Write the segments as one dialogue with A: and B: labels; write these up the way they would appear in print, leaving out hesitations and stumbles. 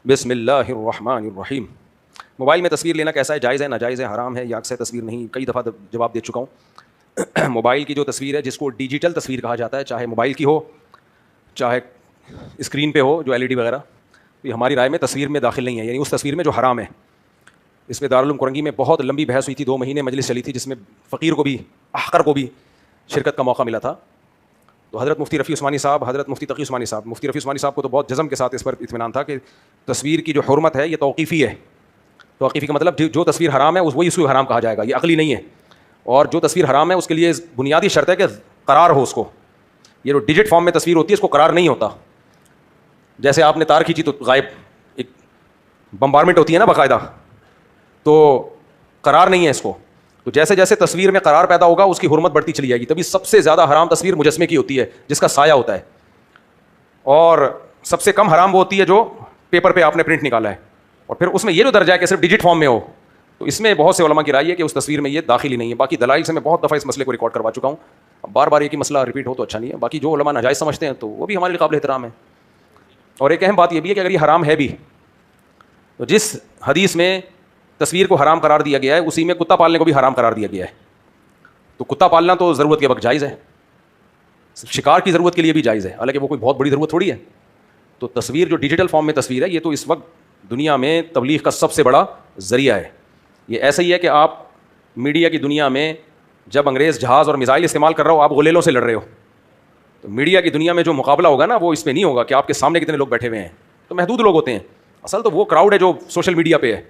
A: بسم اللہ الرحمن الرحیم. موبائل میں تصویر لینا کیسا ہے؟ جائز ہے، ناجائز ہے، حرام ہے یا اکثر تصویر نہیں؟ کئی دفعہ جواب دے چکا ہوں. موبائل کی جو تصویر ہے جس کو ڈیجیٹل تصویر کہا جاتا ہے، چاہے موبائل کی ہو چاہے اسکرین پہ ہو جو ایل ای ڈی وغیرہ، یہ ہماری رائے میں تصویر میں داخل نہیں ہے، یعنی اس تصویر میں جو حرام ہے. اس پہ دارالعلوم کرنگی میں بہت لمبی بحث ہوئی تھی، 2 مہینے مجلس چلی تھی، جس میں فقیر کو بھی احقر کو بھی شرکت کا موقع ملا تھا. تو حضرت مفتی رفیع عثمانی صاحب، حضرت مفتی تقی عثمانی صاحب، مفتی رفیع عثمانی صاحب کو تو بہت جزم کے ساتھ اس پر اطمینان تھا کہ تصویر کی جو حرمت ہے یہ توقیفی ہے. توقیفی کا مطلب جو تصویر حرام ہے وہی اس کو حرام کہا جائے گا، یہ عقلی نہیں ہے. اور جو تصویر حرام ہے اس کے لیے بنیادی شرط ہے کہ قرار ہو اس کو. یہ جو ڈیجٹ فارم میں تصویر ہوتی ہے اس کو قرار نہیں ہوتا. جیسے آپ نے تار کھینچی تو غائب، ایک بمبارمنٹ ہوتی ہے نا باقاعدہ، تو قرار نہیں ہے اس کو. تو جیسے جیسے تصویر میں قرار پیدا ہوگا اس کی حرمت بڑھتی چلی جائے گی. تبھی سب سے زیادہ حرام تصویر مجسمے کی ہوتی ہے جس کا سایہ ہوتا ہے، اور سب سے کم حرام وہ ہوتی ہے جو پیپر پہ آپ نے پرنٹ نکالا ہے. اور پھر اس میں یہ جو درجہ ہے کہ صرف ڈیجٹ فارم میں ہو، تو اس میں بہت سے علماء کی رائے ہے کہ اس تصویر میں یہ داخل ہی نہیں ہے. باقی دلائل سے میں بہت دفعہ اس مسئلے کو ریکارڈ کروا چکا ہوں، اب بار بار ایک ہی مسئلہ ریپیٹ ہو تو اچھا نہیں ہے. باقی جو علماء ناجائز سمجھتے ہیں تو وہ بھی ہمارے قابل احترام ہے. اور ایک اہم بات یہ بھی ہے کہ اگر یہ حرام ہے بھی تو جس حدیث میں تصویر کو حرام قرار دیا گیا ہے اسی میں کتا پالنے کو بھی حرام قرار دیا گیا ہے. تو کتا پالنا تو ضرورت کے وقت جائز ہے، شکار کی ضرورت کے لیے بھی جائز ہے، حالانکہ وہ کوئی بہت بڑی ضرورت تھوڑی ہے. تو تصویر جو ڈیجیٹل فارم میں تصویر ہے یہ تو اس وقت دنیا میں تبلیغ کا سب سے بڑا ذریعہ ہے. یہ ایسا ہی ہے کہ آپ میڈیا کی دنیا میں جب انگریز جہاز اور میزائل استعمال کر رہا ہو، آپ غلیلوں سے لڑ رہے ہو. تو میڈیا کی دنیا میں جو مقابلہ ہوگا نا وہ اس میں نہیں ہوگا کہ آپ کے سامنے کتنے لوگ بیٹھے ہوئے ہیں، تو محدود لوگ ہوتے ہیں. اصل تو وہ کراؤڈ ہے جو سوشل میڈیا پہ ہے.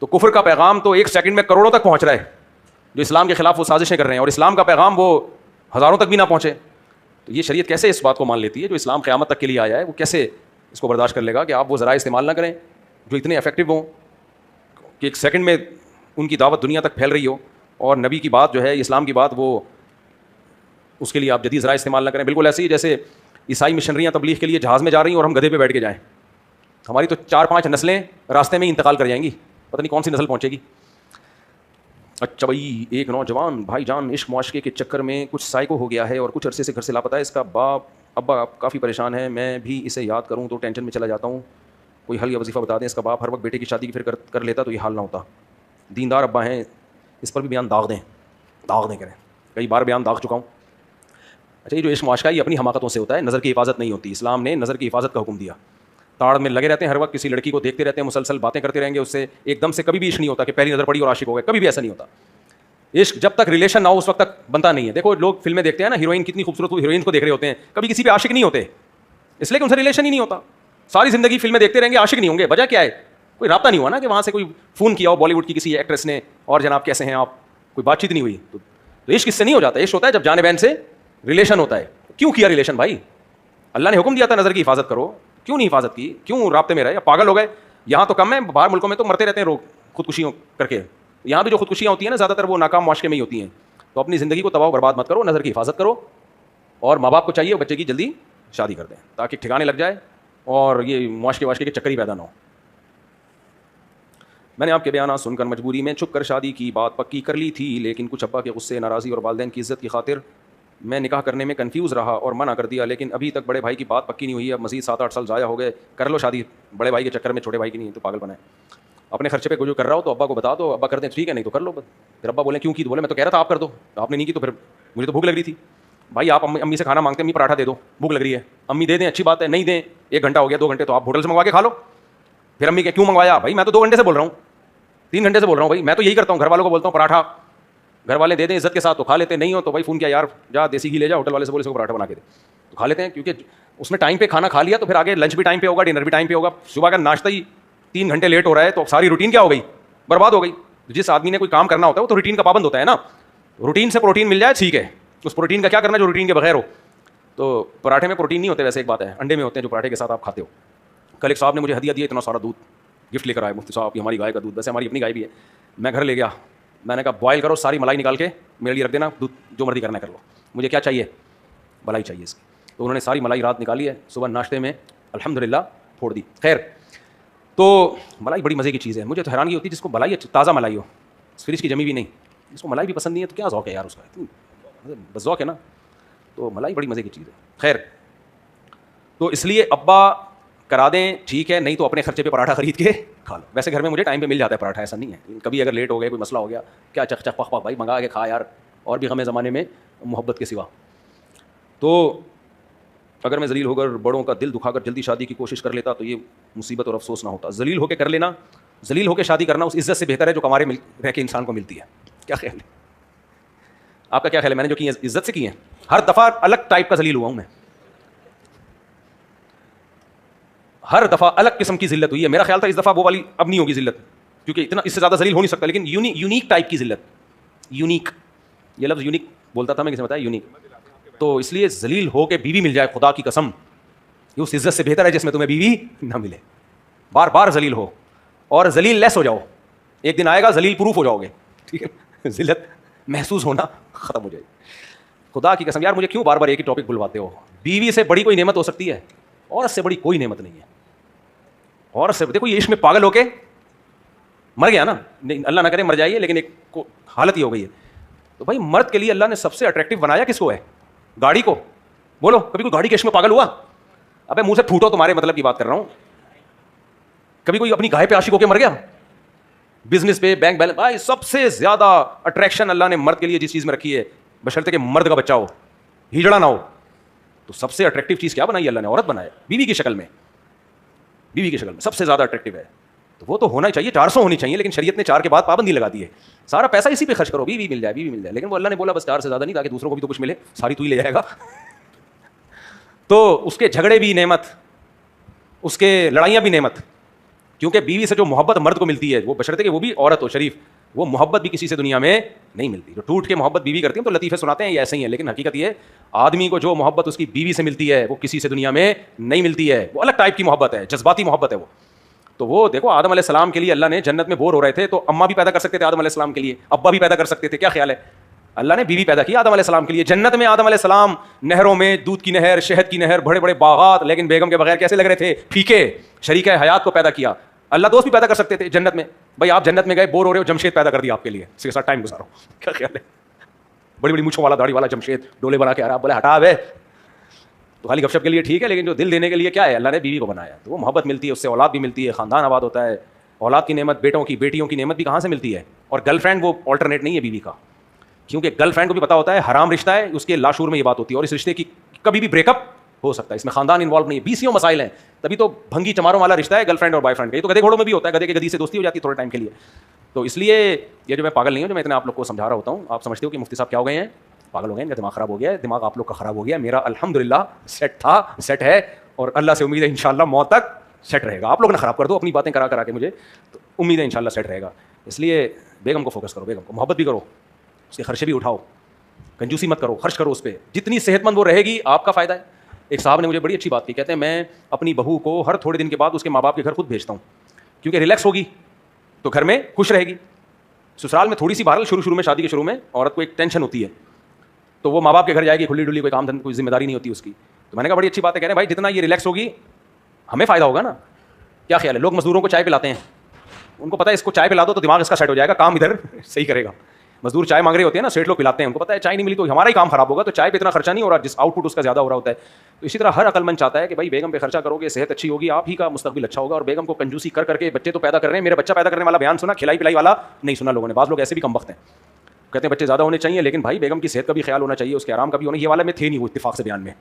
A: تو کفر کا پیغام تو 1 سیکنڈ میں کروڑوں تک پہنچ رہا ہے، جو اسلام کے خلاف وہ سازشیں کر رہے ہیں، اور اسلام کا پیغام وہ ہزاروں تک بھی نہ پہنچے. تو یہ شریعت کیسے اس بات کو مان لیتی ہے؟ جو اسلام قیامت تک کے لیے آیا ہے وہ کیسے اس کو برداشت کر لے گا کہ آپ وہ ذرائع استعمال نہ کریں جو اتنے افیکٹو ہوں کہ 1 سیکنڈ میں ان کی دعوت دنیا تک پھیل رہی ہو، اور نبی کی بات جو ہے، اسلام کی بات، وہ اس کے لیے آپ جدید ذرائع استعمال نہ کریں. بالکل ایسے ہی جیسے عیسائی مشنریاں تبلیغ کے لیے جہاز میں جا رہی ہیں اور ہم گدھے پہ بیٹھ کے جائیں. ہماری تو 4-5 نسلیں راستے میں ہی انتقال کر جائیں گی، پتہ نہیں کون سی نسل پہنچے گی. اچھا بھائی، ایک نوجوان بھائی جان عشق معاشقے کے چکر میں کچھ سائیکو ہو گیا ہے اور کچھ عرصے سے گھر سے لاپتہ ہے. اس کا باپ ابا کافی پریشان ہے، میں بھی اسے یاد کروں تو ٹینشن میں چلا جاتا ہوں. کوئی حل یا وظیفہ بتا دیں. اس کا باپ ہر وقت بیٹے کی شادی کی فکر کر لیتا تو یہ حال نہ ہوتا. دیندار ابا ہیں، اس پر بھی بیان داغ دیں کریں. کئی بار بیان داغ چکا ہوں. اچھا، یہ جو عشق معاشقہ یہ اپنی حماقتوں سے ہوتا ہے، نظر کی حفاظت نہیں ہوتی. اسلام نے نظر کی حفاظت کا حکم دیا. تاڑ میں لگے رہتے ہیں، ہر وقت کسی لڑکی کو دیکھتے رہتے ہیں، مسلسل باتیں کرتے رہیں گے اس سے. ایک دم سے کبھی بھی عشق نہیں ہوتا کہ پہلی نظر پڑی اور عاشق ہو گئے، کبھی بھی ایسا نہیں ہوتا. عشق جب تک ریلیشن نہ ہو اس وقت تک بنتا نہیں ہے. دیکھو لوگ فلمیں دیکھتے ہیں نا، ہیروئن کتنی خوبصورت ہو، ہیروئن کو دیکھ رہے ہوتے ہیں، کبھی کسی پہ عاشق نہیں ہوتے، اس لیے کہ ان سے ریلیشن ہی نہیں ہوتا. ساری زندگی فلمیں دیکھتے رہیں گے، عاشق نہیں ہوں گے. وجہ کیا ہے؟ کوئی رابطہ نہیں ہوا نا، کہ وہاں سے کوئی فون کیا ہو بالی ووڈ کی کسی ایکٹریس نے، اور جناب کیسے ہیں آپ، کوئی بات چیت نہیں ہوئی. تو عشق اس سے نہیں ہو جاتا. عشق ہوتا ہے جب جان بہن سے ریلیشن ہوتا ہے. کیوں کیا ریلیشن بھائی؟ اللہ نے حکم دیا تھا نظر کی حفاظت کرو، کیوں نہیں حفاظت کی؟ کیوں رابطے میں رہے؟ پاگل ہو گئے. یہاں تو کم ہے، باہر ملکوں میں تو مرتے رہتے ہیں لوگ خودکشیوں کر کے. یہاں بھی جو خودکشیاں ہوتی ہیں نا زیادہ تر وہ ناکام معاشرے میں ہی ہوتی ہیں. تو اپنی زندگی کو تباہ و برباد مت کرو، نظر کی حفاظت کرو. اور ماں باپ کو چاہیے بچے کی جلدی شادی کر دیں تاکہ ٹھکانے لگ جائے اور یہ معاشرے کے چکر ہی پیدا نہ ہو. میں نے آپ کے بیانات سن کر مجبوری میں چھپ کر شادی کی بات پکی کر لی تھی، لیکن کچھ ابا کے غصے، ناراضی اور والدین کی عزت کی خاطر میں نکاح کرنے میں کنفیوز رہا اور منع کر دیا. لیکن ابھی تک بڑے بھائی کی بات پکی نہیں ہوئی ہے. اب مزید 7-8 سال ضائع ہو گئے. کر لو شادی بڑے بھائی کے چکر میں، چھوٹے بھائی کی نہیں تو پاگل بنائے. اپنے خرچے پہ جو کر رہا ہو تو ابا کو بتا دو، ابا کر دیں ٹھیک ہے، نہیں تو کر لو. پھر ابا بولیں کیوں کی؟ تو بولے میں تو کہہ رہا تھا آپ کر دو، آپ نے نہیں کی تو پھر مجھے تو بھوک لگ رہی تھی. بھائی آپ امی سے کھانا مانگتے ہیں، امی پراٹھا دے دو، بھوک لگ رہی ہے. امی دے دیں اچھی بات ہے، نہیں دیں 1 گھنٹہ ہو گیا 2 گھنٹے تو آپ ہوٹل سے منگوا کے کھا لو. پھر امی کہ کیوں منگوایا؟ بھائی میں تو 2 گھنٹے سے بول رہا ہوں، 3 گھنٹے سے بول رہا ہوں. بھائی میں تو یہی کرتا ہوں، گھر والوں کو بولتا ہوں پراٹھا، گھر والے دے دیں عزت کے ساتھ تو کھا لیتے ہیں، نہیں ہو تو بھائی فون کیا یار جا دیسی گھی لے جا، ہوٹل والے سے بولے اس کو پراٹھا بنا کے دے تو کھا لیتے ہیں. کیونکہ اس میں ٹائم پہ کھانا کھا لیا تو پھر آگے لنچ بھی ٹائم پہ ہوگا، ڈنر بھی ٹائم پہ ہوگا. صبح کا ناشتہ ہی 3 گھنٹے لیٹ ہو رہا ہے تو ساری روٹین کیا ہو گئی؟ برباد ہو گئی. جس آدمی نے کوئی کام کرنا ہوتا ہے وہ تو روٹین کا پابند ہوتا ہے نا. روٹین سے پروٹین مل جائے ٹھیک ہے، اس پروٹین کا کیا کرنا جو روٹین کے بغیر ہو. تو پراٹھے میں پروٹین نہیں ہوتے، ویسے ایک بات ہے انڈے میں ہوتے ہیں جو پراٹھے کے ساتھ آپ کھاتے ہو. کل ایک صاحب نے مجھے ہدیہ دیا، اتنا سارا دودھ گفٹ لے کر آئے. مفتی صاحب کی ہماری گائے کا دودھ، ویسے ہماری اپنی گائے بھی ہے. میں گھر لے گیا، میں نے کہا بوائل کرو، ساری ملائی نکال کے میرے لیے رکھ دینا، دودھ جو مرضی کرنا کر لو، مجھے کیا چاہیے؟ ملائی چاہیے اس کی. تو انہوں نے ساری ملائی رات نکالی ہے، صبح ناشتے میں الحمدللہ پھوڑ دی. خیر، تو ملائی بڑی مزے کی چیز ہے. مجھے تو حیرانگی ہوتی ہے جس کو ملائی تازہ ملائی ہو، فریج کی جمی بھی نہیں، جس کو ملائی بھی پسند نہیں ہے تو کیا ذوق ہے یار اس کا؟ بس ذوق ہے نا. تو ملائی بڑی مزے کی چیز ہے. خیر، تو اس لیے ابا کرا دیں ٹھیک ہے, نہیں تو اپنے خرچے پہ پراٹھا خرید کے کھا لو. ویسے گھر میں مجھے ٹائم پہ مل جاتا ہے پراٹھا, ایسا نہیں ہے. کبھی اگر لیٹ ہو گئے, کوئی مسئلہ ہو گیا, کیا چک چک پخ پخ بھائی منگا کے کھا یار, اور بھی غم زمانے میں محبت کے سوا. تو اگر میں ذلیل ہو کر بڑوں کا دل دکھا کر جلدی شادی کی کوشش کر لیتا تو یہ مصیبت اور افسوس نہ ہوتا. ذلیل ہو کے کر لینا, ذلیل ہو کے شادی کرنا اس عزت سے بہتر ہے جو کمارے رہ کے انسان کو ملتی ہے. کیا خیال ہے آپ کا؟ کیا خیال ہے؟ میں نے جو کی عزت سے کی ہیں, ہر دفعہ الگ ٹائپ کا ذلیل ہوا ہوں میں, ہر دفعہ الگ قسم کی ذلت ہوئی ہے. میرا خیال تھا اس دفعہ وہ والی اب نہیں ہوگی ذلت, کیونکہ اتنا اس سے زیادہ ذلیل ہو نہیں سکتا, لیکن یونیک ٹائپ کی ذلت. یونیک, یہ لفظ یونیک بولتا تھا میں, کسی نے بتایا یونیک. تو اس لیے ذلیل ہو کے بیوی مل جائے, خدا کی قسم یہ اس عزت سے بہتر ہے جس میں تمہیں بیوی نہ ملے. بار بار ذلیل ہو اور ذلیل لیس ہو جاؤ, ایک دن آئے گا ذلیل پروف ہو جاؤ گے, ٹھیک ہے, ذلت محسوس ہونا ختم ہو جائے گی. خدا کی قسم یار مجھے کیوں بار بار ایک ہی ٹاپک بلواتے ہو؟ بیوی سے بڑی کوئی نعمت ہو سکتی ہے, عورت سے بڑی کوئی نعمت نہیں ہے. عورت سے دیکھو, یہ عشق میں پاگل ہو کے مر گیا نا, اللہ نہ کرے مر جائیے, لیکن ایک حالت ہی ہو گئی ہے. تو بھائی مرد کے لیے اللہ نے سب سے اٹریکٹیو بنایا کس کو ہے؟ گاڑی کو. بولو کبھی کوئی گاڑی کے عشق میں پاگل ہوا؟ ابے منہ سے پھوٹو, تمہارے مطلب کی بات کر رہا ہوں. کبھی کوئی اپنی گائے پہ عاشق ہو کے مر گیا؟ بزنس پہ, بینک بیلنس. بھائی سب سے زیادہ اٹریکشن اللہ نے مرد کے لیے جس چیز میں رکھی ہے, بشرطے کہ مرد کا بچہ ہو, ہجڑا نہ ہو, تو سب سے اٹریکٹیو چیز کیا بنائی اللہ نے؟ عورت بنایا, بیوی کی شکل میں. بیوی کی شکل میں سب سے زیادہ اٹریکٹیو ہے, تو وہ تو ہونا چاہیے, 400 ہونی چاہیے, لیکن شریعت نے 4 کے بعد پابندی لگا دی ہے. سارا پیسہ اسی پہ خرچ کرو, بیوی مل جائے, بیوی مل جائے. لیکن وہ اللہ نے بولا بس 4 سے زیادہ نہیں, تاکہ دوسروں کو بھی تو کچھ ملے, ساری تو ہی لے جائے گا. تو اس کے جھگڑے بھی نعمت, اس کے لڑائیاں بھی نعمت, کیونکہ بیوی سے جو محبت مرد کو ملتی ہے, وہ بشرطے کہ وہ بھی عورت ہو شریف, وہ محبت بھی کسی سے دنیا میں نہیں ملتی. جو ٹوٹ کے محبت بیوی کرتی ہیں تو لطیفے سناتے ہیں یہ ایسے ہی ہیں, لیکن حقیقت یہ آدمی کو جو محبت اس کی بیوی سے ملتی ہے وہ کسی سے دنیا میں نہیں ملتی ہے. وہ الگ ٹائپ کی محبت ہے, جذباتی محبت ہے وہ. تو وہ دیکھو آدم علیہ السلام کے لیے اللہ نے جنت میں بور ہو رہے تھے تو اماں بھی پیدا کر سکتے تھے آدم علیہ السلام کے لیے, ابا بھی پیدا کر سکتے تھے. کیا خیال ہے؟ اللہ نے بیوی پیدا کی آدم علیہ السلام کے لیے. جنت میں آدم علیہ السلام نہروں میں, دودھ کی نہر, شہد کی نہر, بڑے بڑے باغات, لیکن بیگم کے بغیر کیسے لگ رہے تھے؟ پھیکے. شریک حیات کو پیدا کیا. اللہ دوست بھی پیدا کر سکتے تھے جنت میں. بھائی آپ جنت میں گئے, بور ہو رہے ہو, جمشید پیدا کر دیا آپ کے لیے, اس کے ساتھ ٹائم گزارو. کیا خیال ہے؟ بڑی بڑی مونچھوں والا, داڑھی والا جمشید ڈولے بنا کے آ رہا, بولے ہٹا ہے تو خالی گپ شپ کے لیے ٹھیک ہے, لیکن جو دل دینے کے لیے کیا ہے, اللہ نے بیوی کو بنایا. تو وہ محبت ملتی ہے, اس سے اولاد بھی ملتی ہے, خاندان آباد ہوتا ہے. اولاد کی نعمت, بیٹوں کی بیٹیوں کی نعمت بھی کہاں سے ملتی ہے؟ اور گرل فرینڈ وہ آلٹرنیٹ نہیں ہے بیوی کا, کیونکہ گرل فرینڈ کو بھی پتا ہوتا ہے حرام رشتہ ہے, اس کے لاشعور میں یہ بات ہوتی ہے, اور اس رشتے کی کبھی بھی بریک اپ ہو سکتا ہے, اس میں خاندان انوالو نہیں ہے. 20 مسائل ہیں, تبھی تو بھنگی چماروں والا رشتہ ہے گرل فرینڈ اور بوائے فرینڈ کا. یہ تو گدھے گھوڑوں میں بھی ہوتا ہے, گدھے کے گدھی سے دوستی ہو جاتی ہے تھوڑے ٹائم کے لیے. تو اس لیے یہ جو میں پاگل نہیں ہوں, جو میں اتنا آپ لوگ کو سمجھا رہا ہوتا ہوں, آپ سمجھتے ہو کہ مفتی صاحب کیا ہو گئے ہیں, پاگل ہو گئے ہیں, ان کا دماغ خراب ہو گیا ہے. دماغ آپ لوگ کا خراب ہو گیا, میرا الحمدللہ سیٹ تھا, سیٹ ہے, اور اللہ سے امید ہے انشاءاللہ موت تک سیٹ رہے گا. آپ لوگ نے خراب کر دو اپنی باتیں کرا کے مجھے, تو امید ہے انشاءاللہ سیٹ رہے گا. اس لیے بیگم کو فوکس کرو, بیگم کو محبت بھی کرو, اس کے خرچے بھی اٹھاؤ, کنجوسی مت کرو, خرچ کرو اس پہ. جتنی صحت مند وہ رہے گی آپ کا فائدہ ہے. ایک صاحب نے مجھے بڑی اچھی بات کی, کہتے ہیں میں اپنی بہو کو ہر تھوڑے دن کے بعد اس کے ماں باپ کے گھر خود بھیجتا ہوں, کیونکہ ریلیکس ہوگی تو گھر میں خوش رہے گی. سسرال میں تھوڑی سی بہرحال شروع میں شادی کے شروع میں عورت کو ایک ٹینشن ہوتی ہے, تو وہ ماں باپ کے گھر جائے گی کھلی ڈلی, کوئی کام دھن کوئی ذمہ داری نہیں ہوتی اس کی. تو میں نے کہا بڑی اچھی بات ہے, کہہ رہے ہیں بھائی جتنا یہ ریلیکس ہوگی ہمیں فائدہ ہوگا نا. کیا خیال ہے؟ لوگ مزدوروں کو چائے پلاتے ہیں, ان کو پتا ہے اس کو چائے پلا دو تو دماغ اس کا سیٹ ہو جائے گا, کام ادھر صحیح کرے گا. مزدور چائے مانگ رہے ہوتے ہیں نا, سیٹ لوگ پلاتے ہیں, ان کو پتا ہے چائے نہیں ملی تو ہمارا ہی کام خراب ہوگا, تو چائے پہ اتنا خرچہ نہیں ہو رہا, جس آؤٹ پٹ اس کا زیادہ ہو رہا ہوتا ہے. تو اسی طرح ہر عقل مند چاہتا ہے کہ بھائی بیگم پہ خرچہ کرو گے, صحت اچھی ہوگی, آپ ہی کا مستقبل اچھا ہوگا. اور بیگم کو کنجوسی کر کے بچے تو پیدا کر رہے ہیں, میرے بچہ پیدا کرنے والا بیان سنا, کھلائی پلائی والا نہیں سنا لوگوں نے. بعض لوگ ایسے بھی کم وقت ہیں, کہتے ہیں بچے زیادہ ہونے چاہیے, لیکن بھائی بیگم کی صحت کا بھی خیال ہونا چاہیے, اس کے آرام کا بھی ہونا. یہ والا میں تھے نہیں وہ اتفاق سے بیان میں,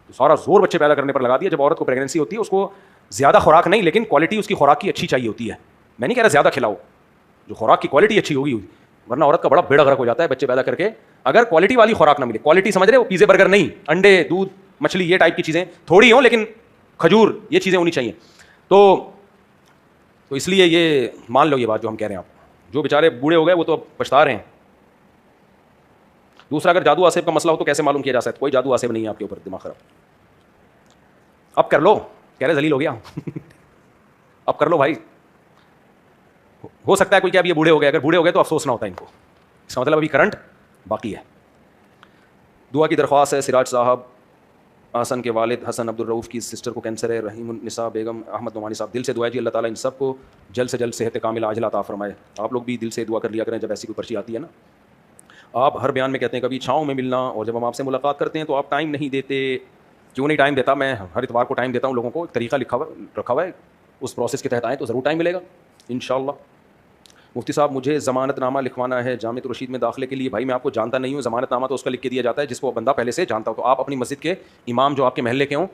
A: تو سارا زور بچے پیدا کرنے پر لگا دیا. جب عورت کو پریگنینسی ہوتی ہے اس کو زیادہ خوراک نہیں, لیکن کوالٹی اس کی خوراک کی اچھی چاہیے ہوتی ہے. میں نہیں کہہ رہا زیادہ کھلاؤ, جو خوراک کی کوالٹی اچھی ہوگی, ورنہ عورت کا بڑا بیڑا غرق ہو جاتا ہے بچے پیدا کر کے اگر کوالٹی والی خوراک نہ ملے. کوالٹی سمجھ رہے ہو, پیزے برگر نہیں, انڈے دودھ مچھلی یہ ٹائپ کی چیزیں تھوڑی ہوں, لیکن کھجور یہ چیزیں ہونی چاہیے. تو اس لیے یہ مان لو یہ بات جو ہم کہہ رہے ہیں. آپ جو بیچارے بوڑھے ہو گئے وہ تو پچھتا رہے ہیں. دوسرا, اگر جادو آسیب کا مسئلہ ہو تو کیسے معلوم کیا جا سکتا ہے؟ کوئی جادو آسیب نہیں ہے آپ کے اوپر, دماغ خراب. اب کر لو, کہہ رہے ذلیل ہو گیا اب کر لو بھائی. ہو سکتا ہے کوئی کہ اب یہ بوڑھے ہو گئے, اگر بوڑھے ہو گئے تو افسوس نہ ہوتا ان کو, اس کا مطلب ابھی کرنٹ باقی ہے. دعا کی درخواست ہے. سراج صاحب حسن کے والد حسن عبد الرؤف کی سسٹر کو کینسر ہے. رحیم النساء بیگم احمد نعمانی صاحب, دل سے دعا ہے جی اللہ تعالیٰ ان سب کو جلد سے جلد صحت کاملہ عاجلہ عطا فرمائے. آپ لوگ بھی دل سے دعا کر لیا کریں جب ایسی کوئی پرچی آتی ہے نا. آپ ہر بیان میں کہتے ہیں کبھی چھاؤں میں ملنا, اور جب ہم آپ سے ملاقات کرتے ہیں تو آپ ٹائم نہیں دیتے. کیوں نہیں ٹائم دیتا؟ میں ہر اتوار کو ٹائم دیتا ہوں لوگوں کو، ایک طریقہ رکھا ہوا ہے، اس پروسیس کے تحت آئیں تو ضرور ٹائم ملے گا انشاءاللہ۔ مفتی صاحب مجھے ضمانت نامہ لکھوانا ہے جامعۃ الرشید میں داخلے کے لیے۔ بھائی میں آپ کو جانتا نہیں ہوں، ضمانت نامہ تو اس کا لکھ کے دیا جاتا ہے جس کو بندہ پہلے سے جانتا ہو۔ تو آپ اپنی مسجد کے امام جو آپ کے محلے کے ہوں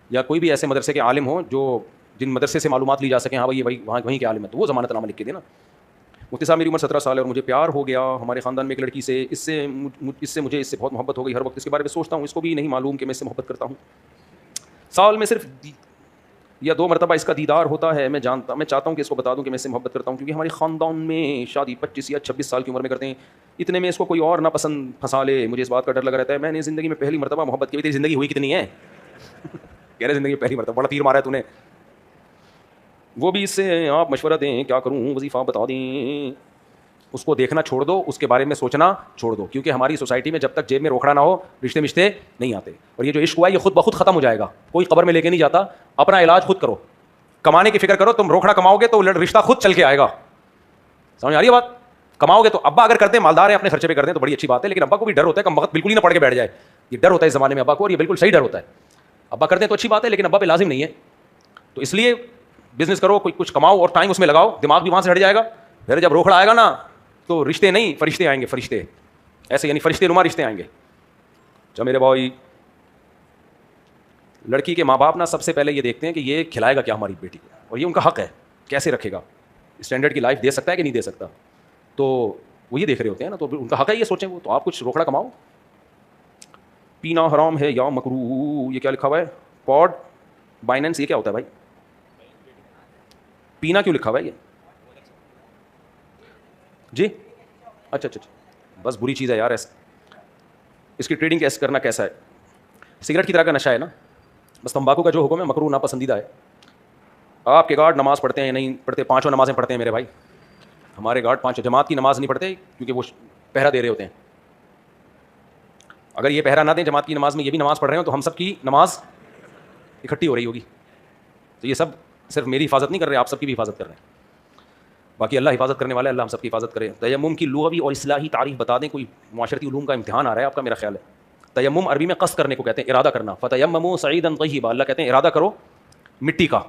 A: یا کوئی بھی ایسے مدرسے کے عالم ہوں جو جن مدرسے سے معلومات لی جا سکیں، ہاں بھائی وہیں کے عالم ہے، تو وہ ضمانت نامہ لکھ کے دینا۔ مفتی صاحب میری عمر 17 سال ہے اور مجھے پیار ہو گیا ہمارے خاندان میں ایک لڑکی سے، اس سے مجھے اس سے بہت محبت ہو گئی، ہر وقت اس کے بارے میں سوچتا ہوں، اس کو بھی نہیں معلوم کہ میں اس سے محبت کرتا ہوں۔ سال میں صرف یا 2 مرتبہ اس کا دیدار ہوتا ہے، میں چاہتا ہوں کہ اس کو بتا دوں کہ میں اس سے محبت کرتا ہوں، کیونکہ ہمارے خاندان میں شادی 25 یا 26 سال کی عمر میں کرتے ہیں، اتنے میں اس کو کوئی اور نہ پسند پھنسا لے، مجھے اس بات کا ڈر لگا رہتا ہے۔ میں نے زندگی میں پہلی مرتبہ محبت کی، تیری زندگی ہوئی کتنی ہے؟ کہہ رہے زندگی میں پہلی مرتبہ، بڑا تیر مارا ہے تو نے۔ وہ بھی اس سے آپ مشورہ دیں، کیا کروں، وظیفہ بتا دیں۔ اس کو دیکھنا چھوڑ دو، اس کے بارے میں سوچنا چھوڑ دو، کیونکہ ہماری سوسائٹی میں جب تک جیب میں روکڑا نہ ہو رشتے نہیں آتے، اور یہ جو عشق ہوا ہے یہ خود بخود ختم ہو جائے گا، کوئی قبر میں لے کے نہیں جاتا۔ اپنا علاج خود کرو، کمانے کی فکر کرو، تم روکڑا کماؤ گے تو رشتہ خود چل کے آئے گا۔ سمجھ آ رہی ہے بات؟ کماؤ گے تو ابا اگر کرتے ہیں، مالدار ہیں، اپنے خرچے پہ کرتے ہیں تو بڑی اچھی بات ہے، لیکن ابا کو بھی ڈر ہوتا ہے کہ وقت بالکل ہی نہ پڑھ کے بیٹھ جائے، یہ ڈر ہوتا ہے اس زمانے میں ابا کو، اور یہ بالکل صحیح ڈر ہوتا ہے۔ ابا کرتے ہیں تو اچھی بات ہے، لیکن ابا پہ لازم نہیں ہے، تو اس لیے بزنس کرو، کچھ کماؤ اور ٹائم اس میں لگاؤ، دماغ بھی وہاں سے ہٹ جائے گا۔ پھر جب روکڑا آئے گا نا تو رشتے نہیں، فرشتے آئیں گے، فرشتے ایسے، یعنی فرشتے نما رشتے آئیں گے۔ اچھا میرے بھائی، لڑکی کے ماں باپ نا سب سے پہلے یہ دیکھتے ہیں کہ یہ کھلائے گا کیا ہماری بیٹی کو، اور یہ ان کا حق ہے، کیسے رکھے گا، اسٹینڈرڈ کی لائف دے سکتا ہے کہ نہیں دے سکتا، تو وہ یہ دیکھ رہے ہوتے ہیں نا، تو ان کا حق ہے یہ سوچیں وہ، تو آپ کچھ روکڑا کماؤ۔ پینا حرام ہے یا مکروہ، یہ کیا لکھا ہوا ہے؟ پوڈ بائننس، یہ کیا ہوتا ہے بھائی؟ پینا کیوں لکھا ہوا ہے یہ؟ جی اچھا، بس بری چیز ہے یار، اس کی ٹریڈنگ کیسے کرنا کیسا ہے؟ سگریٹ کی طرح کا نشہ ہے نا، بس تمباکو کا جو حکم ہے مکروہ ناپسندیدہ ہے۔ آپ کے گارڈ نماز پڑھتے ہیں یا نہیں پڑھتے؟ 5 نمازیں پڑھتے ہیں میرے بھائی، ہمارے گارڈ 5 جماعت کی نماز نہیں پڑھتے کیونکہ وہ پہرا دے رہے ہوتے ہیں۔ اگر یہ پہرا نہ دیں جماعت کی نماز میں، یہ بھی نماز پڑھ رہے ہوں، تو ہم سب کی نماز اکٹھی ہو رہی ہوگی، تو یہ سب صرف میری حفاظت نہیں کر رہے، آپ سب کی بھی حفاظت کر رہے ہیں، باقی اللہ حفاظت کرنے والا ہے، اللہ ہم سب کی حفاظت کرے۔ تیمم کی لغوی اور اصطلاحی تعریف بتا دیں، کوئی معاشرتی علوم کا امتحان آ رہا ہے آپ کا، میرا خیال ہے۔ تیمم عربی میں قصد کرنے کو کہتے ہیں، ارادہ کرنا، فتیمموا صعیدا طیبا، اللہ کہتے ہیں ارادہ کرو مٹی کا،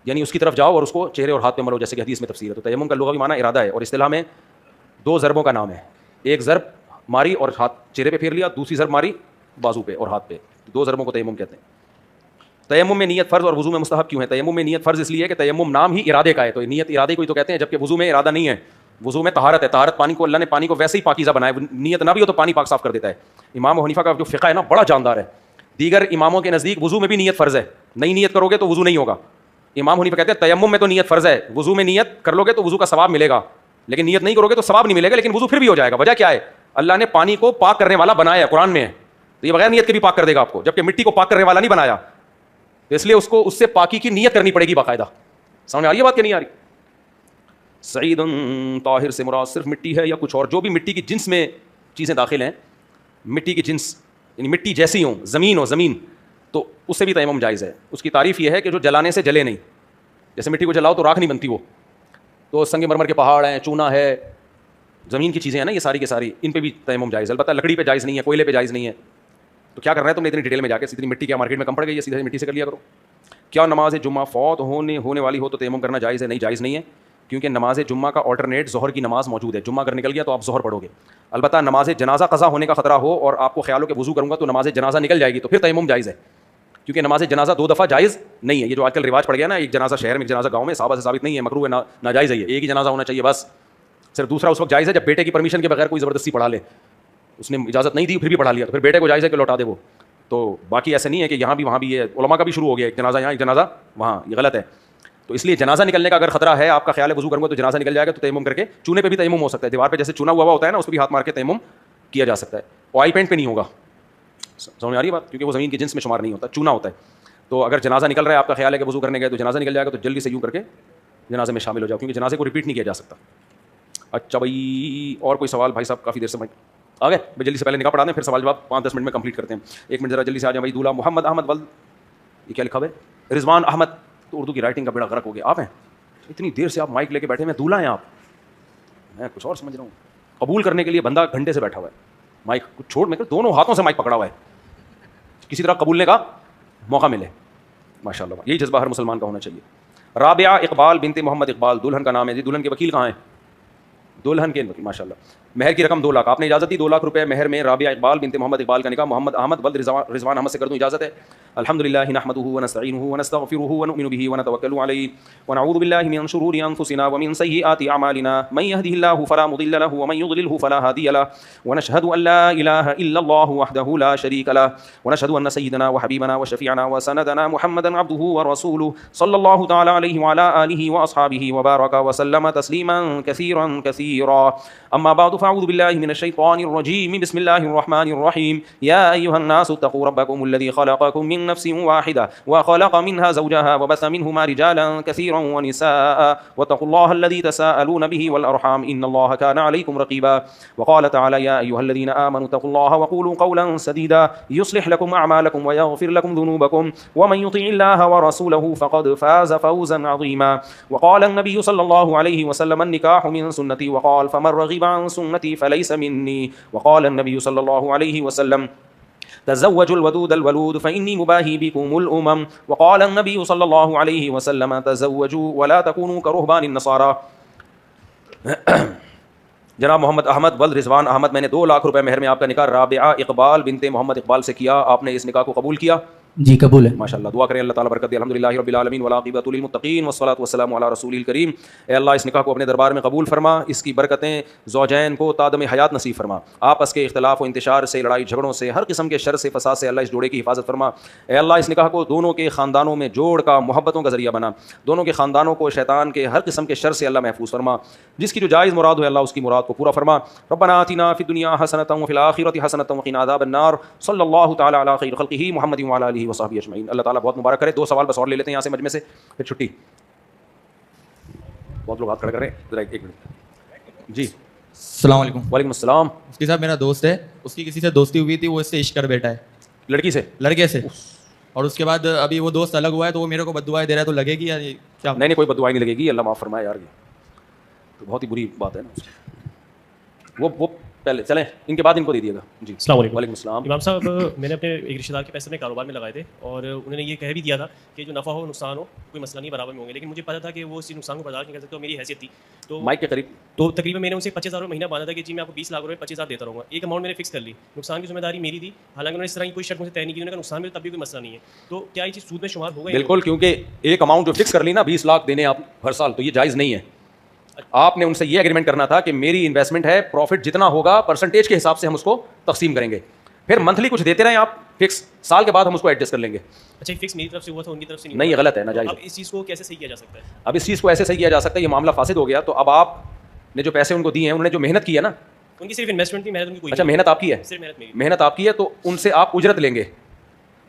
A: یعنی اس کی طرف جاؤ اور اس کو چہرے اور ہاتھ پہ مرو، جیسے کہ حدیث میں تفسیر ہے۔ تو تیمم کا لغوی معنی ارادہ ہے، اور اصطلاح میں 2 ضربوں کا نام ہے، ایک ضرب ماری اور ہاتھ چہرے پہ پھیر لیا، دوسری ضرب ماری بازو پہ اور ہاتھ پہ، 2 ضربوں کو تیمم کہتے ہیں۔ تیمم میں نیت فرض اور وضو میں مستحب کیوں ہے؟ تیمم میں نیت فرض اس لیے کہ تیمم نام ہی ارادے کا ہے، تو نیت ارادے کو ہی تو کہتے ہیں، جبکہ وضو میں ارادہ نہیں ہے، وضو میں طہارت ہے، طہارت پانی کو، اللہ نے پانی کو ویسے ہی پاکیزہ بنایا، نیت نہ بھی ہو تو پانی پاک صاف کر دیتا ہے۔ امام حنیفہ کا جو فقہ ہے نا بڑا جاندار ہے، دیگر اماموں کے نزدیک وضو میں بھی نیت فرض ہے، نہیں نیت کرو گے تو وضو نہیں ہوگا۔ امام حنیفہ کہتے ہیں تیمم میں تو نیت فرض ہے، وضو میں نیت کر لو گے تو وضو کا ثواب ملے گا، لیکن نیت نہیں کرو گے تو ثواب نہیں ملے گا، لیکن وضو پھر بھی ہو جائے گا۔ وجہ کیا ہے؟ اللہ نے پانی کو پاک کرنے والا بنایا ہے، قرآن میں ہے، تو یہ بغیر نیت کے بھی پاک کر دے گا آپ کو، جبکہ مٹی کو پاک کرنے والا نہیں بنایا، اس لیے اس کو اس سے پاکی کی نیت کرنی پڑے گی باقاعدہ۔ سمجھ آ رہی ہے بات کہ نہیں آ رہی؟ سعید طاہر سے مراد صرف مٹی ہے یا کچھ اور؟ جو بھی مٹی کی جنس میں چیزیں داخل ہیں، مٹی کی جنس یعنی مٹی جیسی ہوں، زمین تو اس سے بھی تیمم جائز ہے۔ اس کی تعریف یہ ہے کہ جو جلانے سے جلے نہیں، جیسے مٹی کو جلاؤ تو راکھ نہیں بنتی، وہ تو سنگ مرمر کے پہاڑ ہیں، چونا ہے، زمین کی چیزیں ہیں نا یہ ساری کی ساری، ان پہ بھی تیمم جائز ہے، البتہ لکڑی پہ جائز نہیں ہے، کوئلے پہ جائز نہیں ہے۔ تو کیا کر رہے ہیں تم نے اتنی ڈیٹیل میں جا کے؟ اتنی مٹی کیا مارکیٹ میں کم پڑ گئی ہے، سیدھے مٹی سے کر لیا کرو۔ کیا نماز جمعہ فوت ہونے والی ہو تو تیمم کرنا جائز ہے؟ نہیں جائز نہیں ہے، کیونکہ نماز جمعہ کا آلٹرنیٹ ظہر کی نماز موجود ہے، جمعہ اگر نکل گیا تو آپ ظہر پڑھو گے۔ البتہ نماز جنازہ قضا ہونے کا خطرہ ہو اور آپ کو خیال ہو کہ وضو کروں گا تو نماز جنازہ نکل جائے گی، تو پھر تیمم جائز ہے، کیونکہ نماز جنازہ 2 دفعہ جائز نہیں ہے۔ یہ جو آج کل رواج پڑ گیا نا، ایک جنازہ شہر میں ایک جنازہ گاؤں میں، صحابہ سے ثابت نہیں ہے، مکروہ ہے، ناجائز ہے، ایک ہی جنازہ ہونا چاہیے بس۔ صرف دوسرا اس وقت جائز ہے جب بیٹے کی پرمیشن کے بغیر کوئی زبردستی پڑھا لے، اس نے اجازت نہیں دی پھر بھی پڑھا لیا، تو پھر بیٹے کو جائز ہے کہ لوٹا دے وہ، تو باقی ایسا نہیں ہے کہ یہاں بھی وہاں بھی ہے، علماء کا بھی شروع ہو گیا، ایک جنازہ یہاں ایک جنازہ وہاں، یہ غلط ہے۔ تو اس لیے جنازہ نکلنے کا اگر خطرہ ہے، آپ کا خیال ہے وضو کروں گا تو جنازہ نکل جائے گا، تو تیمم کر کے، چونے پہ بھی تیمم ہو سکتا ہے، دیوار پہ جیسے چونا ہوا ہوتا ہے نا، اس پہ بھی ہاتھ مار کے تیمم کیا جا سکتا ہے، آئل پینٹ پہ نہیں ہوگا، سمجھ آ رہی ہے بات؟ کیونکہ وہ زمین کے جنس میں شمار نہیں ہوتا، چونا ہوتا ہے۔ تو اگر جنازہ نکل رہا ہے، آپ کا خیال ہے کہ وضو کرنے گئے تو جنازہ نکل جائے گا، تو جلدی سے یوں کر کے جنازے میں شامل ہو جاؤ، کیونکہ جنازے کو ریپیٹ نہیں کیا جا سکتا۔ اچھا بھائی، اور کوئی سوال؟ بھائی صاحب کافی دیر سے آ گئے، میں جلدی سے پہلے نکاح پڑھا دیں، پھر سوال جواب 5-10 منٹ میں کمپلیٹ کرتے ہیں۔ 1 منٹ ذرا جلدی سے آ جائیں بھائی۔ دولہ محمد احمد ولد، یہ کیا لکھا ہوا ہے؟ رضوان احمد، تو اردو کی رائٹنگ کا بیڑا غرق ہو گیا، آپ ہیں اتنی دیر سے، آپ مائک لے کے بیٹھے ہیں، دولہ ہیں آپ، میں کچھ اور سمجھ رہا ہوں۔ قبول کرنے کے لیے بندہ گھنٹے سے بیٹھا ہوا ہے، مائک کچھ چھوڑ، میں دونوں ہاتھوں سے مائک پکڑا ہوا ہے، کسی طرح قبولنے کا موقع ملے. ماشاء اللہ, یہی جذبہ ہر مسلمان کا ہونا چاہیے. رابعہ اقبال بنت محمد اقبال, دلہن کا نام ہے جی. دلہن کے وکیل کہاں ہیں؟ دلہن کے وکیل, ماشاء اللہ. مہر کی رقم 2 لاکھ, آپ نے اجازت دی 2 لاکھ روپے مہر میں رابعہ اقبال بنت محمد اقبال کا نکاح محمد احمد ولد رضوان احمد سے کر دوں, اجازت ہے؟ الحمدللہ نحمده ونستعینه ونستغفره ونؤمن به ونتوکل علیہ ونعوذ باللہ من شرور انفسنا ومن سیئات اعمالنا من يهده الله فلا مضل له ومن يضلله فلا هادي له ونشهد ان لا اله الا الله وحده لا شريك له ونشهد ان سيدنا وحبيبنا وشفيعنا وسندنا محمدا عبده ورسوله صلى الله تعالى عليه وعلى اله واصحابه وبارك وسلم تسليما كثيرا كثيرا. اما بعد فاعوذ بالله من الشيطان الرجيم. بسم الله الرحمن الرحيم. يا ايها الناس اتقوا ربكم الذي خلقكم من نفس واحدة وخلق منها زوجها وبث منهما رجالا كثيرا ونساء واتقوا الله الذي تساءلون به والأرحام إن الله كان عليكم رقيبا. وقال تعالى يا أيها الذين آمنوا اتقوا الله وقولوا قولا سديدا يصلح لكم أعمالكم ويغفر لكم ذنوبكم ومن يطع الله ورسوله فقد فاز فوزا عظيما. وقال النبي صلى الله عليه وسلم النكاح من سنتي وقال فمن رغب عن سنتي فليس مني. وقال النبي صلى الله عليه وسلم تزوجوا الودود الولود فإني مباهي بكم الأمم. وقال النبي صلى الله عليه وسلم تزوجوا ولا تكونوا كرهبان النصارى. جناب محمد احمد ولد رضوان احمد, میں نے 2 لاکھ روپے مہر میں آپ کا نکاح رابعہ اقبال بنت محمد اقبال سے کیا, آپ نے اس نکاح کو قبول کیا؟
B: جی قبول ہے.
A: ماشاء اللہ, دعا کریں اللہ تعالیٰ برکت دے. الحمدللہ رب العالمین والعاقبۃ للمتقین والصلاۃ والسلام علی رسول الکریم. اے اللہ اس نکاح کو اپنے دربار میں قبول فرما, اس کی برکتیں زوجین کو تادم حیات نصیب فرما, آپس کے اختلاف و انتشار سے, لڑائی جھگڑوں سے, ہر قسم کے شر سے, فساد سے اللہ اس جوڑے کی حفاظت فرما. اے اللہ اس نکاح کو دونوں کے خاندانوں میں جوڑ کا, محبتوں کا ذریعہ بنا, دونوں کے خاندانوں کو شیطان کے ہر قسم کے شر سے اللہ محفوظ فرما. جس کی جو جائز مراد ہو اللہ اس کی مراد کو پورا فرما. ربنا آتنا فی الدنیا حسنۃ وفی الآخرۃ حسنۃ وقنا عذاب النار. صلی اللہ تعالی علی خیر خلقہ محمد وعلی آلہ وصحبہ اجمعین. اللہ تعالیٰ بہت مبارک کرے. 2 سوال بس اور لے لیتے ہیں یہاں سے مجمع سے, پھر چھٹی. بہت لوگ ہاتھ کھڑے کر رہے ہیں, ذرا ایک منٹ. جی
B: السلام علیکم.
A: وعلیکم السلام.
B: مفتی صاحب میرا دوست ہے, اس کی کسی سے دوستی ہوئی تھی, وہ اس سے عشق کر بیٹھا ہے.
A: لڑکی سے؟
B: لڑکے سے. اور اس کے بعد ابھی وہ دوست الگ ہوا ہے تو وہ میرے کو بددعائیں دے رہا ہے, تو لگے گی یا کیا؟
A: نہیں کوئی بددعائیں نہیں لگے گی, اللہ معاف فرمائے یار, یہ تو بہت ہی بری بات ہے نا. وہ پہلے چلیں, ان کے بعد ان کو دے دیے گا. جی
C: السلام علیکم.
A: وعلیکم السلام.
C: امام صاحب میں نے اپنے ایک رشتہ دار کے پیسے اپنے کاروبار میں لگائے تھے, اور انہوں نے یہ کہہ بھی دیا تھا کہ جو نفع ہو نقصان ہو کوئی مسئلہ نہیں, برابر میں ہوں گے, لیکن مجھے پتا تھا کہ وہ اس نقصان کو برداشت نہیں کر سکتے, اور میری حیثیت تھی تو
A: مائک کے قریب,
C: تو تقریباً میں نے ان سے 25,000 روپے مہینہ باندھا تھا کہ جی میں آپ کو 20 لاکھ روپے 25,000 دیتا رہوں گا. ایک اماؤنٹ میں نے فکس کر لی, نقصان کی ذمہ داری میری تھی, حالانکہ انہوں نے اس طرح کی کوئی شرط مجھے طے نہیں کی, انہوں نے کہا نقصان میں تب بھی کوئی مسئلہ نہیں ہے. تو کیا یہ چیز سود میں شمار ہوگا؟
A: بالکل, کیونکہ ایک اماؤنٹ جو فکس کر لی نا 20 لاکھ دینے آپ ہر سال, تو یہ جائز نہیں ہے. آپ نے ان سے یہ ایگریمنٹ کرنا تھا کہ میری انویسٹمنٹ ہے, پروفٹ جتنا ہوگا پرسنٹیج کے حساب سے ہم اس کو تقسیم کریں گے, پھر منتھلی کچھ دیتے رہیں آپ فکس, سال کے بعد ہم اس کو ایڈجسٹ کر لیں گے.
C: اچھا فکس میری طرف سے ہوا تھا, ان کی طرف سے
A: نہیں, یہ غلط ہے, ناجائز.
C: اب اس چیز کو کیسے صحیح کیا جا سکتا ہے؟
A: اب اس چیز کو ایسے صحیح کیا جا سکتا ہے, یہ معاملہ فاسد ہو گیا, تو اب آپ نے جو پیسے ان کو دیے ہیں, انہوں نے جو محنت کی ہے نا,
C: ان کی صرف انویسٹمنٹ کی, محنت ان کی کوئی.
A: اچھا محنت آپ کی ہے,
C: صرف محنت میری.
A: محنت آپ کی ہے, تو ان سے آپ اجرت لیں گے,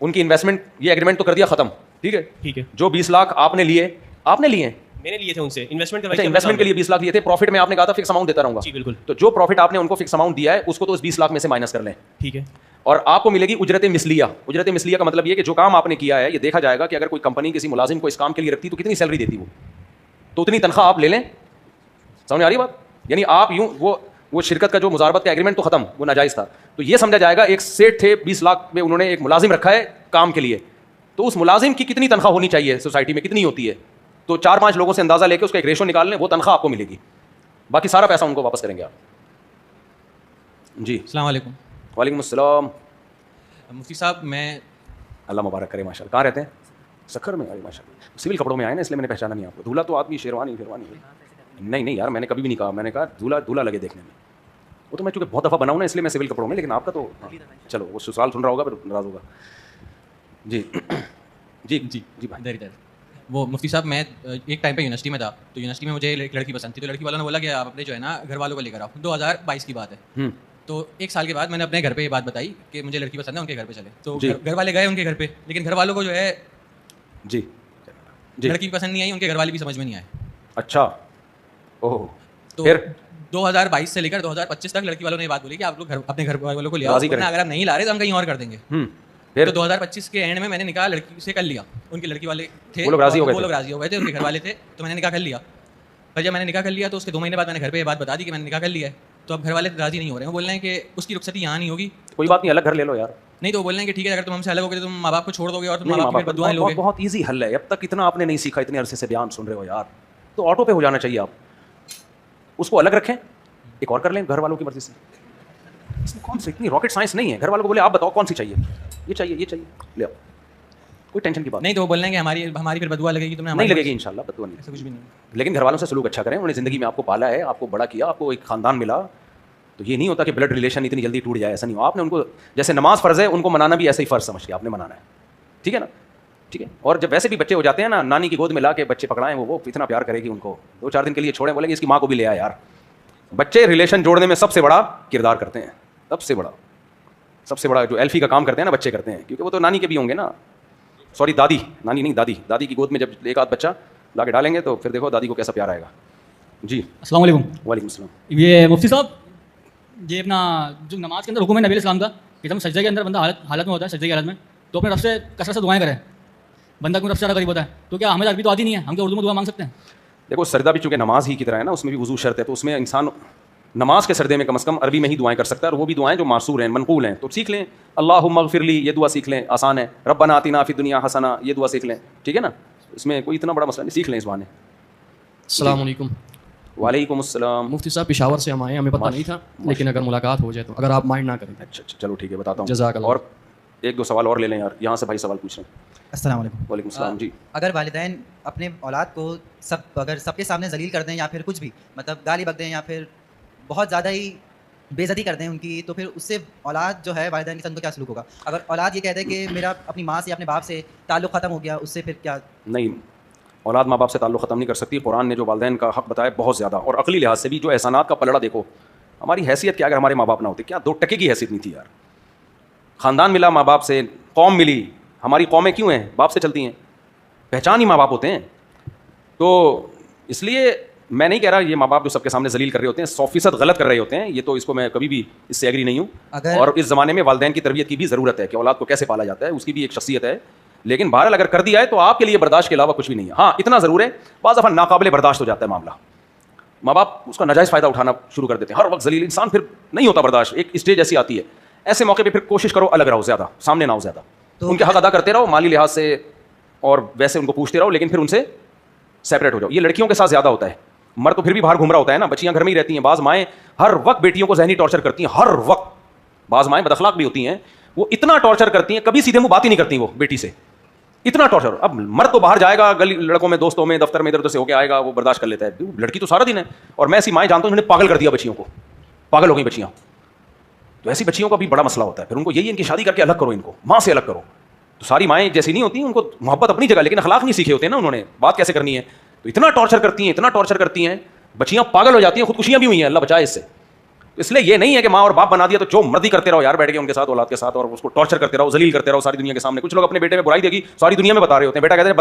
A: ان کی انویسٹمنٹ, یہ ایگریمنٹ تو کر دیا ختم, ٹھیک ہے.
C: ٹھیک ہے.
A: جو 20 لاکھ آپ نے لیے, آپ نے لیے ہیں,
C: میں نے لیے تھے ان سے انویسٹمنٹ
A: اچھا انویسٹمنٹ کے لیے 20 لاکھ لیے تھے, پروفٹ میں آپ نے کہا تھا فکس اماؤنٹ دیتا رہوں گا.
C: جی بالکل.
A: تو جو پروفٹ آپ نے ان کو فکس اماؤنٹ دیا ہے اس کو تو اس 20 لاکھ میں سے مائنس کر لیں.
C: ٹھیک ہے.
A: اور آپ کو ملے گی اجرت مثلیہ. اجرت مثلیہ کا مطلب یہ کہ جو کام آپ نے کیا ہے, یہ دیکھا جائے گا کہ اگر کوئی کمپنی کسی ملازم کو اس کام کے لیے رکھتی تو کتنی سیلری دیتی وہ, تو اتنی تنخواہ آپ لے لیں. سمجھ آ رہی بات؟ یعنی آپ یوں وہ شرکت کا جو مزاربت کا ایگریمنٹ تو ختم, وہ ناجائز تھا, تو یہ سمجھا جائے گا ایک سیٹ تھے 20 لاکھ میں, انہوں نے ایک ملازم رکھا ہے کام کے لیے, تو اس ملازم کی کتنی تنخواہ ہونی چاہیے سوسائٹی میں, کتنی ہوتی ہے, تو 4-5 لوگوں سے اندازہ لے کے اس کا ایک ریشو نکال لیں, وہ تنخواہ آپ کو ملے گی, باقی سارا پیسہ ان کو واپس کریں گے آپ. جی
B: السلام علیکم.
A: وعلیکم السلام.
B: مفتی صاحب میں,
A: اللہ مبارک کرے, ماشاء اللہ. کہاں رہتے ہیں؟ سکھر میں. ماشاء اللہ, سول کپڑوں میں آئے نا, اس لیے میں نے پہچانا نہیں آپ کو. دھولا تو آدمی شیروانی. نہیں یار, میں نے کبھی بھی نہیں کہا, میں نے کہا دھولا لگے دیکھنے میں. وہ تو میں چونکہ بہت دفعہ بناؤں نا, اس لیے میں سول کپڑوں میں, لیکن آپ کا تو چلو وہ سسرال سن رہا ہوگا, پھر ناراض ہوگا. جی جی جی جی بھائی.
B: وہ مفتی صاحب میں ایک ٹائم پہ یونیورسٹی میں تھا, تو یونیورسٹی میں مجھے ایک لڑکی پسند تھی, تو لڑکی والوں نے بولا کہ آپ اپنے جو ہے نا گھر والوں کو لے کر آؤ. 2022 کی بات ہے. تو 1 سال کے بعد میں نے اپنے گھر پہ یہ بات بتائی کہ مجھے لڑکی پسند ہے, ان کے گھر پہ چلے. تو گھر والے گئے ان کے گھر پہ, لیکن گھر والوں کو جو ہے
A: جی
B: لڑکی پسند نہیں آئی, ان کے گھر والے بھی سمجھ میں نہیں آئے.
A: اچھا. اوہ.
B: تو 2022 سے لے کر 2025 تک لڑکی والوں نے یہ بات بولی کہ آپ لوگ اپنے گھر والوں کو لے آؤ, اگر آپ نہیں لا رہے تو ہم کہیں اور کر دیں گے. تو 2025 کے اینڈ میں نے نکاح لڑکی سے کر لیا. ان کے لڑکی والے تھے, وہ لوگ راضی ہو گئے تھے, ان کے گھر والے تھے, تو میں نے نکاح کر لیا. پر جب میں نے نکاح کر لیا تو اس کے 2 مہینے بعد میں نے گھر پہ یہ بات بتا دی کہ میں نے نکاح کر لیا ہے. تو اب گھر والے راضی نہیں ہو رہے ہیں, وہ بول رہے ہیں کہ اس کی رخصتی یہاں نہیں ہوگی.
A: کوئی بات نہیں, الگ گھر لے لو یار.
B: نہیں تو وہ بول رہے ہیں کہ ٹھیک ہے اگر تم ہم سے الگ ہو گئے تو تم ماں باپ کو چھوڑ دو گے اور تم ماں باپ کی بددعائیں لو گے.
A: بہت ایزی حل ہے. اب تک اتنا آپ نے نہیں سیکھا, اتنے عرصے سے بیان سن رہے ہو یار, تو آٹو پہ ہو جانا چاہیے. آپ اس کو الگ رکھیں, ایک اور کر لیں گھر والوں کی مرضی سے. اس میں کون سی اتنی راکٹ سائنس نہیں ہے. گھر والوں کو بولے آپ بتاؤ کون سی چاہیے, یہ چاہیے, یہ چاہیے, لے آؤ, کوئی ٹینشن کی بات
B: نہیں. تو وہ بول رہے ہیں کہ ہماری پھر بددعا لگے گی, تم نے
A: نہیں لگے گی انشاءاللہ, بددعا نہیں,
B: ایسا کچھ بھی نہیں.
A: لیکن گھر والوں سے سلوک اچھا کریں. انہوں نے زندگی میں آپ کو پالا ہے, آپ کو بڑا کیا, آپ کو ایک خاندان ملا, تو یہ نہیں ہوتا کہ بلڈ ریلیشن اتنی جلدی ٹوٹ جائے. ایسا نہیں ہو. آپ نے ان کو جیسے نماز فرض ہے, ان کو منانا بھی ایسا ہی فرض سمجھ کے آپ نے منانا ہے. ٹھیک ہے نا, ٹھیک ہے. اور جب ویسے بھی بچے ہو جاتے ہیں نا, نانی کی گود میں لا کے بچے پکڑائیں, وہ اتنا پیار کرے گی ان کو. 2-4 دن کے لیے چھوڑیں, بولیں گے اس کی ماں کو بھی لے آ یار. بچے ریلیشن جوڑنے میں سب سے بڑا کردار کرتے ہیں, سب سے بڑا جو ایلفی کا کام کرتے ہیں نا بچے کرتے ہیں, کیونکہ وہ تو نانی کے بھی ہوں گے نا. سوری دادی, نانی نہیں دادی. دادی کی گود میں جب ایک آدھ بچہ لا کے ڈالیں گے تو پھر دیکھو دادی کو کیسا پیار آئے گا. جی
D: السلام علیکم.
A: وعلیکم السلام.
D: یہ مفتی صاحب, یہ اپنا جو نماز کے اندر حکم ہے نبی علیہ السلام کا کہ جب سجدے کے اندر بندہ حالت میں ہوتا ہے, سجدے کی حالت میں, تو اپنے رب سے کثرت سے دعائیں کریں. بندہ کیوں رب سے زیادہ قریب ہوتا ہے, تو کیا ہمیں عربی تو آتی نہیں ہے, ہم کیا اردو میں دعا مانگ سکتے ہیں؟
A: دیکھو سجدہ بھی چونکہ نماز ہی کی طرح ہے نا, اس میں بھی وضو شرط ہے, تو اس میں انسان نماز کے سجدے میں کم از کم عربی میں ہی دعائیں کر سکتا ہے, اور وہ بھی دعائیں جو معصور ہیں, منقول ہیں. تو سیکھ لیں, اللہم اغفر لی, یہ دعا سیکھ لیں, آسان ہے. ربنا آتنا فی الدنیا حسنہ, یہ دعا سیکھ لیں. ٹھیک ہے نا, اس میں کوئی اتنا بڑا مسئلہ نہیں, سیکھ لیں اس بہانے.
E: السلام علیکم.
A: وعلیکم السلام.
E: مفتی صاحب پشاور سے ہم آئے ہیں, ہمیں پتہ نہیں تھا, لیکن اگر ملاقات ہو جائے تو اگر آپ مائنڈ نہ کریں.
A: اچھا چلو ٹھیک ہے, بتاتا ہوں.
E: جزاک اللہ.
A: اور 1-2 سوال اور لے لیں یار, یہاں سے بھائی سوال پوچھ رہے ہیں.
F: السلام علیکم.
A: وعلیکم السلام. جی
F: اگر والدین اپنے اولاد کو اگر سب کے سامنے ذلیل کر دیں یا پھر کچھ بھی مطلب گالی بک دیں یا پھر بہت زیادہ ہی بے عزتی کر دیں ان کی, تو پھر اس سے اولاد جو ہے والدین کے ساتھ کو کیا سلوک ہوگا؟ اگر اولاد یہ کہتے ہیں کہ میرا اپنی ماں سے یا اپنے باپ سے تعلق ختم ہو گیا, اس سے پھر کیا؟
A: نہیں, اولاد ماں باپ سے تعلق ختم نہیں کر سکتی. قرآن نے جو والدین کا حق بتایا بہت زیادہ, اور عقلی لحاظ سے بھی جو احسانات کا پلڑا دیکھو. ہماری حیثیت کیا اگر ہمارے ماں باپ نہ ہوتے, کیا 2 ٹکے کی حیثیت نہیں تھی یار. خاندان ملا ماں باپ سے, قوم ملی. ہماری قومیں کیوں ہیں؟ باپ سے چلتی ہیں. پہچان ہی ماں باپ ہوتے ہیں. تو اس لیے میں نہیں کہہ رہا یہ ماں باپ جو سب کے سامنے ذلیل کر رہے ہوتے ہیں 100% غلط کر رہے ہوتے ہیں, یہ تو اس کو میں کبھی بھی اس سے ایگری نہیں ہوں. اور اس زمانے میں والدین کی تربیت کی بھی ضرورت ہے کہ اولاد کو کیسے پالا جاتا ہے, اس کی بھی ایک شخصیت ہے. لیکن بہرحال اگر کر دیا ہے تو آپ کے لیے برداشت کے علاوہ کچھ بھی نہیں ہے. ہاں اتنا ضرور ہے, بعض دفعہ ناقابل برداشت ہو جاتا ہے معاملہ. ماں باپ اس کا ناجائز فائدہ اٹھانا شروع کر دیتے ہیں, ہر وقت ذلیل. انسان پھر نہیں ہوتا برداشت, ایک اسٹیج ایسی آتی ہے. ایسے موقع پہ پھر کوشش کرو الگ رہو, زیادہ سامنے نہ ہو زیادہ. ان کے حق ادا کرتے رہو مالی لحاظ سے, اور ویسے ان کو پوچھتے رہو, لیکن پھر ان سے سیپریٹ ہو جاؤ. یہ لڑکیوں کے ساتھ زیادہ ہوتا ہے. مرد تو پھر بھی باہر گھوم رہا ہوتا ہے نا, بچیاں گھر میں ہی رہتی ہیں. بعض مائیں ہر وقت بیٹیوں کو ذہنی ٹارچر کرتی ہیں, ہر وقت. بعض مائیں بد اخلاق بھی ہوتی ہیں, وہ اتنا ٹارچر کرتی ہیں, کبھی سیدھے منہ بات ہی نہیں کرتی وہ بیٹی سے, اتنا ٹارچر. اب مرد تو باہر جائے گا, گلی لڑکوں میں, دوستوں میں, دفتر میں ادھر ادھر سے ہو کے آئے گا, وہ برداشت کر لیتا ہے. لڑکی تو سارا دن ہے. اور میں ایسی مائیں جانتا ہوں جنہوں نے پاگل کر دیا بچیوں کو, پاگل ہو گئی بچیاں. تو ایسی بچیوں کا بھی بڑا مسئلہ ہوتا ہے. پھر ان کو یہی ان کی شادی کر کے الگ کرو, ان کو ماں سے الگ کرو. تو ساری مائیں جیسی نہیں ہوتی, ان کو محبت اپنی جگہ, لیکن اخلاق نہیں سیکھے ہوتے نا انہوں نے, بات کیسے کرنی ہے. تو اتنا ٹارچر کرتی ہیں, اتنا ٹارچر کرتی ہیں, بچیاں پاگل ہو جاتی ہیں. خودکشیاں بھی ہوئی ہیں, اللہ بچائے اس سے. اس لیے یہ نہیں ہے کہ ماں اور باپ بنا دیا تو جو مرضی کرتے رہو یار بیٹھ کے ان کے ساتھ, اولاد کے ساتھ, اور اس کو ٹارچر کرتے رہو, ذلیل کرتے رہو ساری دنیا کے سامنے. کچھ لوگ اپنے بیٹے میں برائی دیکھی ساری دنیا میں بتا رہے ہوتے ہیں. بیٹا کہتے ہیں